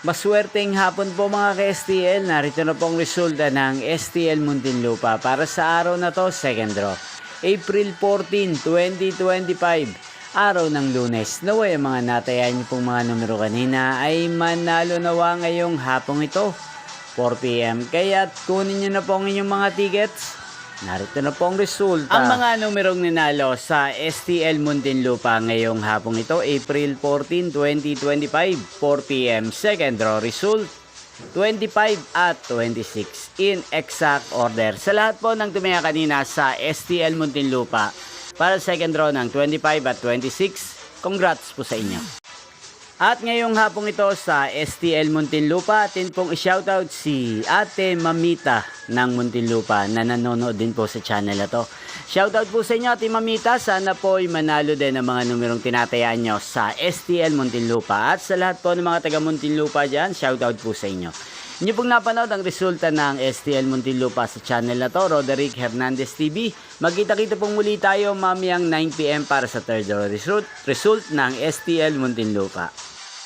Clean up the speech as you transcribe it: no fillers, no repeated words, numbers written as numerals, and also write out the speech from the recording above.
Maswerteng hapon po mga ka-STL. Narito na pong resulta ng STL Muntinlupa para sa araw na to, second draw. April 14, 2025, araw ng Lunes. Naway ang mga natayan niyo pong mga numero kanina ay manalo nawa ngayong hapong ito, 4 PM. Kaya kunin niyo na po ang inyong mga tickets. Narito na po ang resulta. Ang mga numerong ninalo sa STL Muntinlupa ngayong hapong ito, April 14, 2025, 4 PM. Second draw result, 25 at 26 in exact order. Sa lahat po ng tumaya kanina sa STL Muntinlupa para second draw ng 25 at 26, congrats po sa inyo. At ngayong hapong ito sa STL Muntinlupa, atin pong i-shoutout si Ate Mamita ng Muntinlupa na nanonood din po sa channel na to. Shoutout po sa inyo Ate Mamita, sana po ay manalo din ang mga numerong tinatayaan nyo sa STL Muntinlupa. At sa lahat po ng mga taga Muntinlupa dyan, shoutout po sa inyo. Inyo pong napanood ang resulta ng STL Muntinlupa sa channel na to, Roderick Hernandez TV. Magkita-kita pong muli tayo mamayang 9 PM para sa third draw result ng STL Muntinlupa.